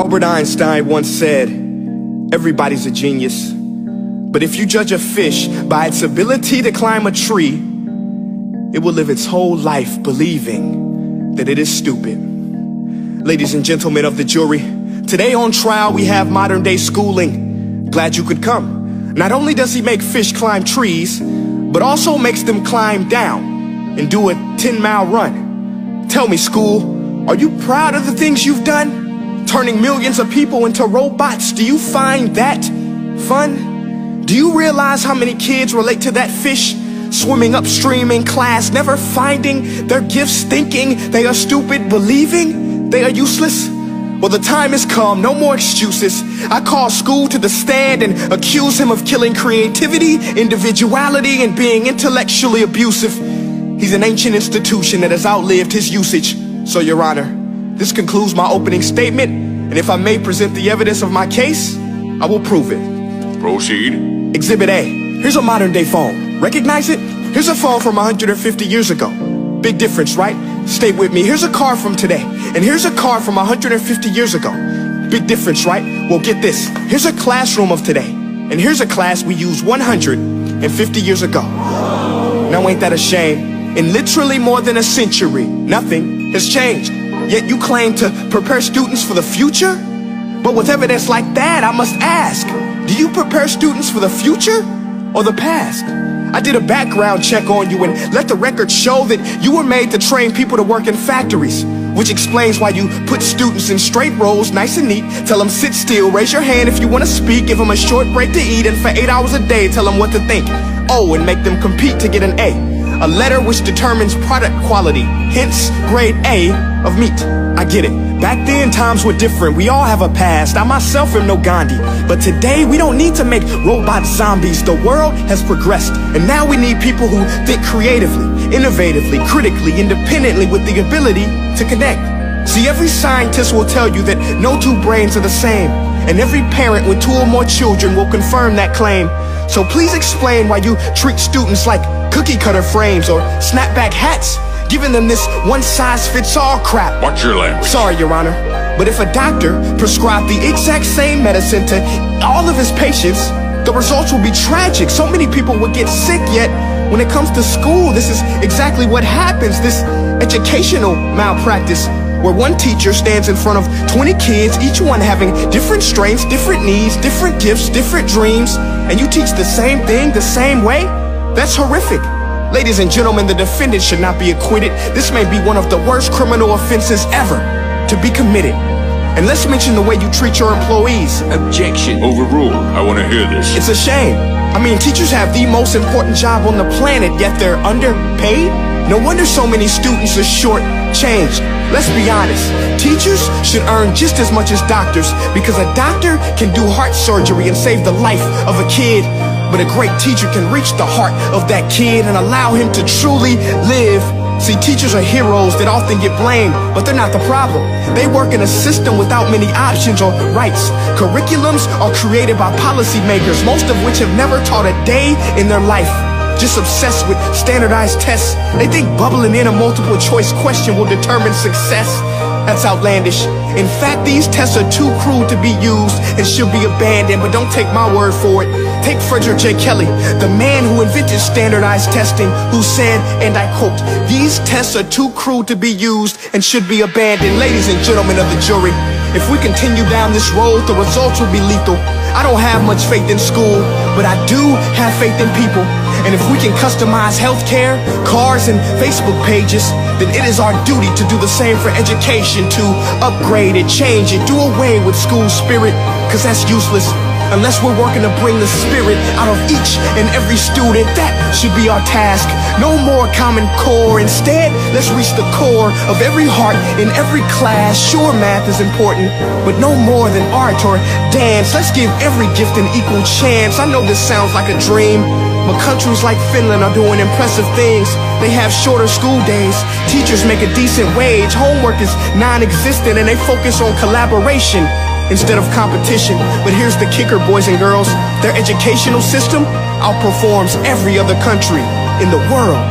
Albert Einstein once said, everybody's a genius, but if you judge a fish by its ability to climb a tree, it will live its whole life believing that it is stupid. Ladies and gentlemen of the jury, today on trial we have modern day schooling. Glad you could come. Not only does he make fish climb trees, but also makes them climb down and do a 10-mile run. Tell me, school, are you proud of the things you've done? Turning millions of people into robots, do you find that fun? Do you realize how many kids relate to that fish swimming upstream in class, never finding their gifts, thinking they are stupid, believing they are useless? Well, the time has come, no more excuses. I call school to the stand and accuse him of killing creativity, individuality, and being intellectually abusive. He's an ancient institution that has outlived his usage. So, Your Honor, this concludes my opening statement, and if I may present the evidence of my case, I will prove it. Proceed. Exhibit A. Here's a modern day phone. Recognize it? Here's a phone from 150 years ago. Big difference, right? Stay with me. Here's a car from today, and here's a car from 150 years ago. Big difference, right? Well, get this. Here's a classroom of today, and here's a class we used 150 years ago. Now ain't that a shame? In literally more than a century, nothing has changed. Yet you claim to prepare students for the future? But with evidence like that, I must ask, do you prepare students for the future or the past? I did a background check on you and let the record show that you were made to train people to work in factories, which explains why you put students in straight rows, nice and neat, tell them sit still, raise your hand if you want to speak, give them a short break to eat, and for 8 hours a day tell them what to think. Oh, and make them compete to get an A letter which determines product quality, hence grade A of meat. I get it. Back then, times were different. We all have a past. I myself am no Gandhi. But today, we don't need to make robot zombies. The world has progressed. And now we need people who think creatively, innovatively, critically, independently, with the ability to connect. See, every scientist will tell you that no two brains are the same. And every parent with 2 or more children will confirm that claim. So please explain why you treat students like cookie cutter frames or snapback hats, giving them this one-size-fits-all crap. Watch your language. Sorry, Your Honor, but if a doctor prescribed the exact same medicine to all of his patients, the results will be tragic. So many people would get sick, yet when it comes to school, this is exactly what happens. This educational malpractice, where one teacher stands in front of 20 kids, each one having different strengths, different needs, different gifts, different dreams, and you teach the same thing the same way? That's horrific. Ladies and gentlemen, the defendant should not be acquitted. This may be one of the worst criminal offenses ever to be committed. And let's mention the way you treat your employees. Objection. Overruled. I want to hear this. It's a shame. I mean, teachers have the most important job on the planet, yet they're underpaid? No wonder so many students are short-changed. Let's be honest, teachers should earn just as much as doctors, because a doctor can do heart surgery and save the life of a kid, but a great teacher can reach the heart of that kid and allow him to truly live. See, teachers are heroes that often get blamed, but they're not the problem. They work in a system without many options or rights. Curriculums are created by policymakers, most of which have never taught a day in their life. Just obsessed with standardized tests. They think bubbling in a multiple choice question will determine success. That's outlandish. In fact, these tests are too cruel to be used and should be abandoned, but don't take my word for it. Take Frederick J. Kelly, the man who invented standardized testing, who said, and I quote, "These tests are too cruel to be used and should be abandoned." Ladies and gentlemen of the jury, if we continue down this road, the results will be lethal. I don't have much faith in school, but I do have faith in people. And if we can customize healthcare, cars, and Facebook pages, then it is our duty to do the same for education, to upgrade it, change it, do away with school spirit, because that's useless unless we're working to bring the spirit out of each and every student. That should be our task. No more Common Core. Instead, let's reach the core of every heart in every class. Sure, math is important, but no more than art or dance. Let's give every gift an equal chance. I know this sounds like a dream, but countries like Finland are doing impressive things. They have shorter school days, teachers make a decent wage, homework is non-existent, and they focus on collaboration instead of competition. But here's the kicker, boys and girls. Their educational system outperforms every other country in the world.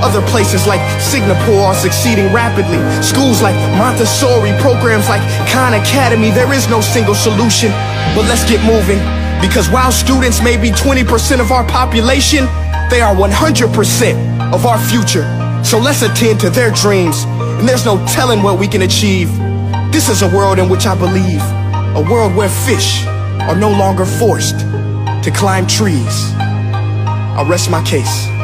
Other places like Singapore are succeeding rapidly. Schools like Montessori, programs like Khan Academy. There is no single solution, but let's get moving. Because while students may be 20% of our population, they are 100% of our future. So let's attend to their dreams, and there's no telling what we can achieve. This is a world in which I believe, a world where fish are no longer forced to climb trees. I'll rest my case.